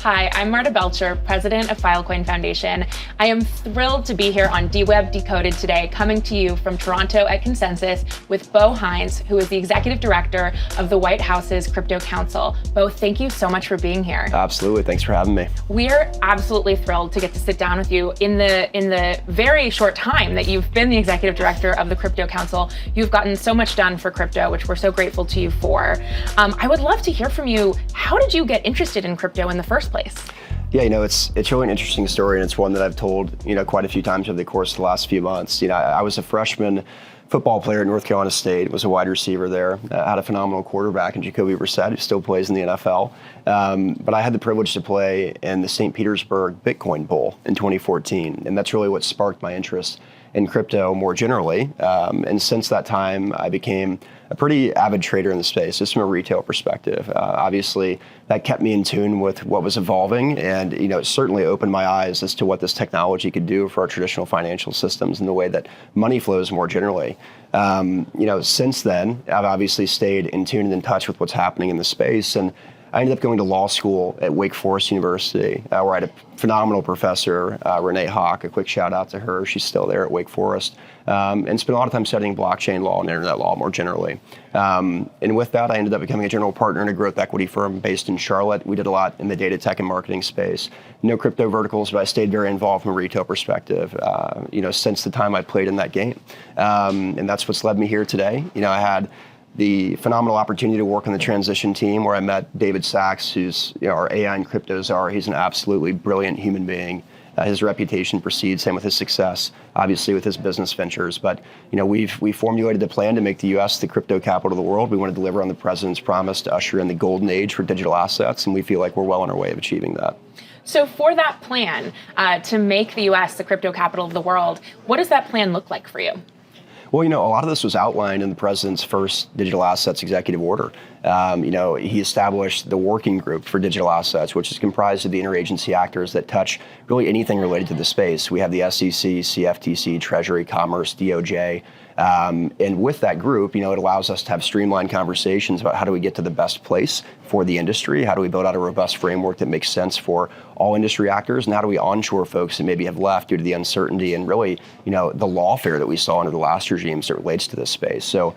Hi, I'm Marta Belcher, president of Filecoin Foundation. I am thrilled to be here on DWeb Decoded today, coming to you from Toronto at Consensus with Bo Hines, who is the executive director of the White House's Crypto Council. Bo, thank you so much for being here. Absolutely, thanks for having me. We're absolutely thrilled to get to sit down with you in the very short time that you've been the executive director of the Crypto Council. You've gotten so much done for crypto, which we're so grateful to you for. I would love to hear from you. How did you get interested in crypto in the first place? Yeah, it's really an interesting story, and it's one that I've told, quite a few times over the course of the last few months. I was a freshman football player at North Carolina State, was a wide receiver there, had a phenomenal quarterback in Jacoby Brissett, who still plays in the NFL. But I had the privilege to play in the St. Petersburg Bitcoin Bowl in 2014, and that's really what sparked my interest in crypto more generally. And since that time, I became a pretty avid trader in the space, just from a retail perspective. Obviously, that kept me in tune with what was evolving, and it certainly opened my eyes as to what this technology could do for our traditional financial systems and the way that money flows more generally. Since then, I've obviously stayed in tune and in touch with what's happening in the space, and I ended up going to law school at Wake Forest University, where I had a phenomenal professor, Renee Hawk. A quick shout out to her. She's still there at Wake Forest, and spent a lot of time studying blockchain law and internet law more generally. And with that, I ended up becoming a general partner in a growth equity firm based in Charlotte. We did a lot in the data tech and marketing space. No crypto verticals, but I stayed very involved from a retail perspective, since the time I played in that game. And that's what's led me here today. I had the phenomenal opportunity to work on the transition team, where I met David Sachs, who's our AI and crypto czar. He's an absolutely brilliant human being. His reputation precedes him with his success, obviously with his business ventures. But we formulated a plan to make the U.S. the crypto capital of the world. We want to deliver on the president's promise to usher in the golden age for digital assets, and we feel like we're well on our way of achieving that. So for that plan to make the U.S. the crypto capital of the world, what does that plan look like for you? Well, a lot of this was outlined in the president's first digital assets executive order. He established the working group for digital assets, which is comprised of the interagency actors that touch really anything related to the space. We have the SEC, CFTC, Treasury, Commerce, DOJ. And with that group, it allows us to have streamlined conversations about how do we get to the best place for the industry, how do we build out a robust framework that makes sense for all industry actors, and how do we onshore folks that maybe have left due to the uncertainty and really, the lawfare that we saw under the last regime as it relates to this space. So,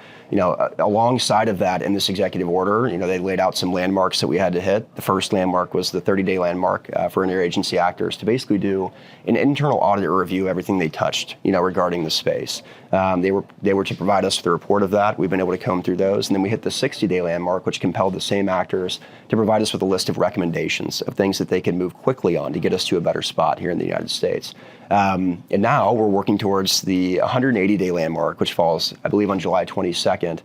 alongside of that in this executive order, they laid out some landmarks that we had to hit. The first landmark was the 30-day landmark for interagency actors to basically do an internal audit or review everything they touched, regarding the space. They were to provide us with a report of that. We've been able to comb through those. And then we hit the 60-day landmark, which compelled the same actors to provide us with a list of recommendations of things that they could move quickly on to get us to a better spot here in the United States. And now we're working towards the 180-day landmark, which falls, I believe, on July 22nd.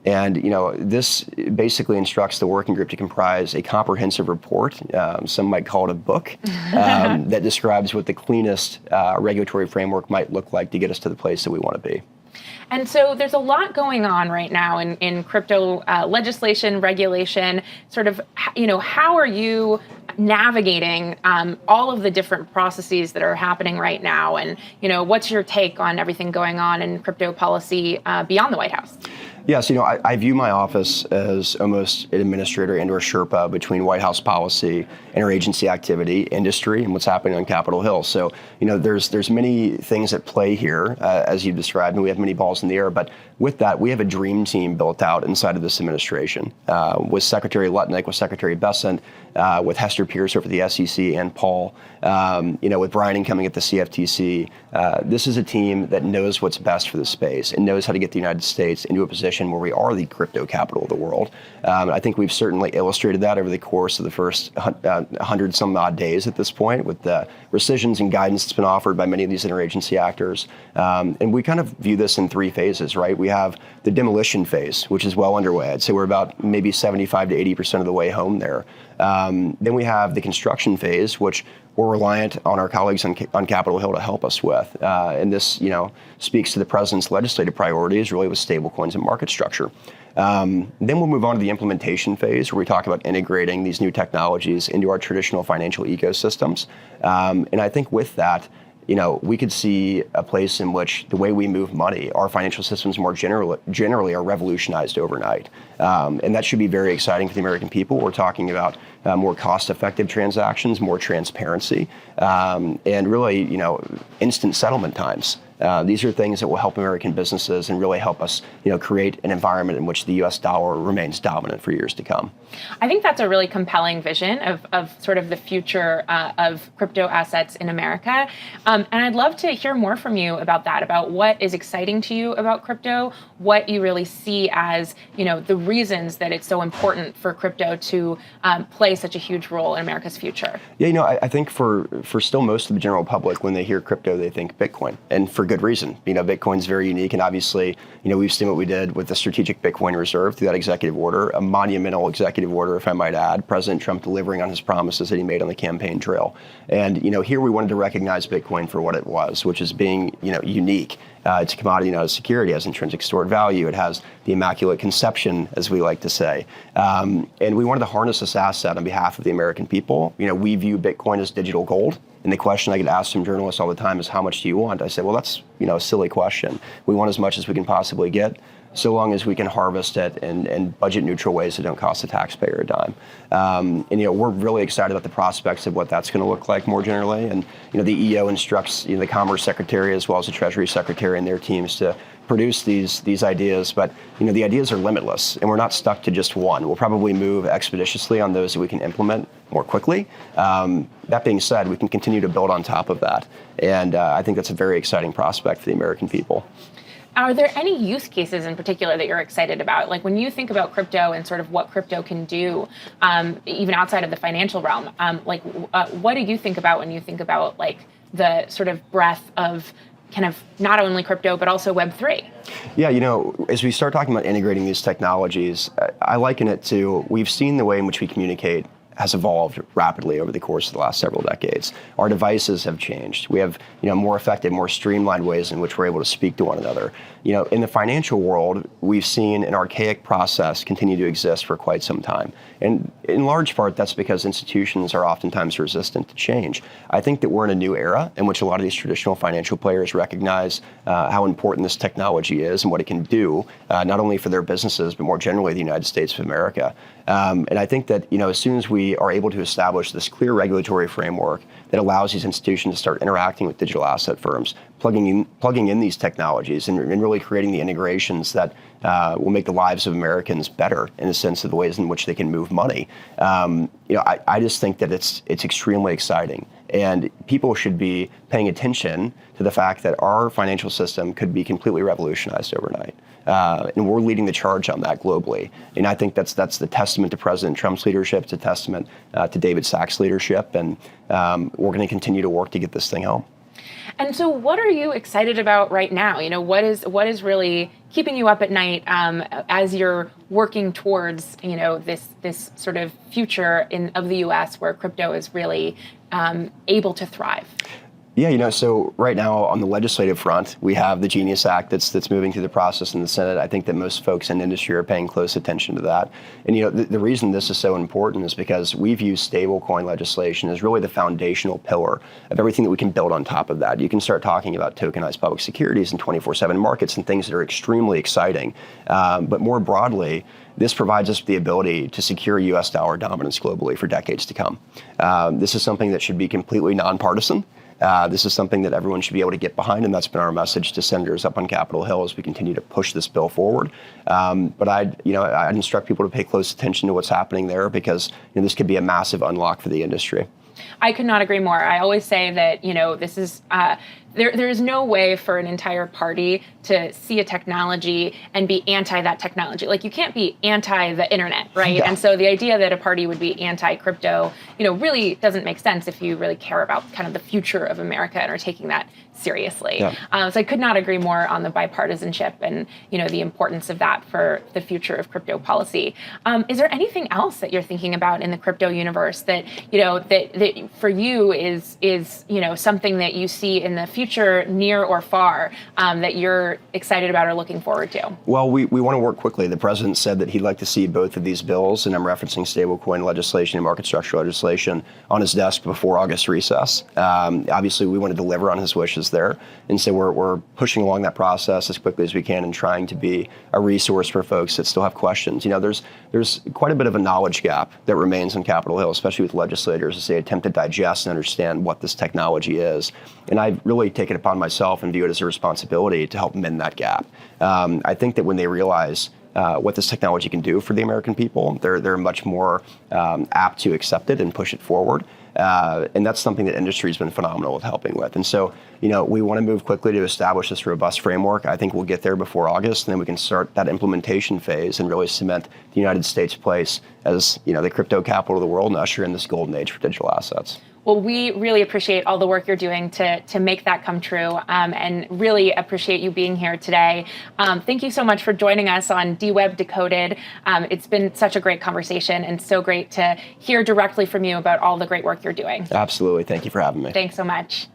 And this basically instructs the working group to comprise a comprehensive report. Some might call it a book that describes what the cleanest regulatory framework might look like to get us to the place that we want to be. And so there's a lot going on right now in crypto legislation, regulation. Sort of, how are you navigating all of the different processes that are happening right now? And, what's your take on everything going on in crypto policy beyond the White House? Yes, I view my office as almost an administrator and or Sherpa between White House policy, interagency activity, industry, and what's happening on Capitol Hill. So, there's many things at play here, as you described, and we have many balls in the air. But with that, we have a dream team built out inside of this administration, with Secretary Lutnick, with Secretary Bessent, with Hester Pierce over the SEC, and Paul, with Brian coming at the CFTC. This is a team that knows what's best for the space and knows how to get the United States into a position where we are the crypto capital of the world. I think we've certainly illustrated that over the course of the first 100 some odd days at this point, with the rescissions and guidance that's been offered by many of these interagency actors. And we kind of view this in three phases, right? We have the demolition phase, which is well underway. I'd say we're about maybe 75 to 80% of the way home there. Then we have the construction phase, which we're reliant on our colleagues on Capitol Hill to help us with. And this, speaks to the president's legislative priorities, really with stablecoins and market structure. Then we'll move on to the implementation phase, where we talk about integrating these new technologies into our traditional financial ecosystems. And I think with that, we could see a place in which the way we move money, our financial systems more generally are revolutionized overnight. And that should be very exciting for the American people. We're talking about more cost-effective transactions, more transparency, and really, instant settlement times. These are things that will help American businesses and really help us, create an environment in which the U.S. dollar remains dominant for years to come. I think that's a really compelling vision of sort of the future of crypto assets in America. And I'd love to hear more from you about that, about what is exciting to you about crypto, what you really see as, the reasons that it's so important for crypto to play such a huge role in America's future. Yeah, I think for still most of the general public, when they hear crypto, they think Bitcoin, and for good reason. Bitcoin's very unique, and obviously, we've seen what we did with the strategic Bitcoin reserve through that executive order, a monumental executive order, if I might add, President Trump delivering on his promises that he made on the campaign trail. And, here we wanted to recognize Bitcoin for what it was, which is being, unique. It's a commodity, not a security. It has intrinsic stored value. It has the immaculate conception, as we like to say. And we wanted to harness this asset on behalf of the American people. We view Bitcoin as digital gold. And the question I get asked from journalists all the time is, how much do you want? I say, well, that's, a silly question. We want as much as we can possibly get, so long as we can harvest it in budget neutral ways that don't cost the taxpayer a dime. And we're really excited about the prospects of what that's going to look like more generally. And the EO instructs the Commerce Secretary as well as the Treasury Secretary and their teams to produce these ideas, but the ideas are limitless, and we're not stuck to just one. We'll probably move expeditiously on those that we can implement more quickly. That being said, we can continue to build on top of that, and I think that's a very exciting prospect for the American people. Are there any use cases in particular that you're excited about? Like when you think about crypto and sort of what crypto can do, even outside of the financial realm, what do you think about when you think about like the sort of breadth of kind of not only crypto, but also Web3? Yeah, as we start talking about integrating these technologies, I liken it to, we've seen the way in which we communicate has evolved rapidly over the course of the last several decades. Our devices have changed. We have, more effective, more streamlined ways in which we're able to speak to one another. In the financial world, we've seen an archaic process continue to exist for quite some time. And in large part, that's because institutions are oftentimes resistant to change. I think that we're in a new era in which a lot of these traditional financial players recognize how important this technology is and what it can do, not only for their businesses, but more generally the United States of America. And I think that, as soon as we are able to establish this clear regulatory framework that allows these institutions to start interacting with digital asset firms, plugging in these technologies and really creating the integrations that will make the lives of Americans better in the sense of the ways in which they can move money. I just think that it's extremely exciting, and people should be paying attention to the fact that our financial system could be completely revolutionized overnight. And we're leading the charge on that globally. And I think that's the testament to President Trump's leadership. It's a testament to David Sachs' leadership. And we're going to continue to work to get this thing home. And so what are you excited about right now? What is really keeping you up at night as you're working towards, this sort of future of the U.S. where crypto is really able to thrive? Yeah, so right now on the legislative front, we have the Genius Act that's moving through the process in the Senate. I think that most folks in industry are paying close attention to that. And the reason this is so important is because we view stablecoin legislation as really the foundational pillar of everything that we can build on top of that. You can start talking about tokenized public securities and 24/7 markets and things that are extremely exciting. But more broadly, this provides us the ability to secure U.S. dollar dominance globally for decades to come. This is something that should be completely nonpartisan. This is something that everyone should be able to get behind, and that's been our message to senators up on Capitol Hill as we continue to push this bill forward. But I'd instruct people to pay close attention to what's happening there because this could be a massive unlock for the industry. I could not agree more. I always say that, this is, there is no way for an entire party to see a technology and be anti that technology. Like you can't be anti the internet, right? Yeah. And so the idea that a party would be anti crypto, really doesn't make sense if you really care about kind of the future of America and are taking that seriously. Yeah. So I could not agree more on the bipartisanship and, the importance of that for the future of crypto policy. Is there anything else that you're thinking about in the crypto universe that, that for you is something that you see in the future, near or far, that you're excited about or looking forward to? Well, we want to work quickly. The president said that he'd like to see both of these bills, and I'm referencing stablecoin legislation and market structure legislation, on his desk before August recess. Obviously, we want to deliver on his wishes there, and so we're pushing along that process as quickly as we can and trying to be a resource for folks that still have questions. There's quite a bit of a knowledge gap that remains on Capitol Hill, especially with legislators as they attempt to digest and understand what this technology is. And I've really taken it upon myself and view it as a responsibility to help mend that gap. I think that when they realize what this technology can do for the American people, they're much more apt to accept it and push it forward. And that's something that industry has been phenomenal with helping with. And so, we want to move quickly to establish this robust framework. I think we'll get there before August, and then we can start that implementation phase and really cement the United States' place as, the crypto capital of the world and usher in this golden age for digital assets. Well, we really appreciate all the work you're doing to make that come true, and really appreciate you being here today. Thank you so much for joining us on DWeb Decoded. It's been such a great conversation and so great to hear directly from you about all the great work you're doing. Absolutely. Thank you for having me. Thanks so much.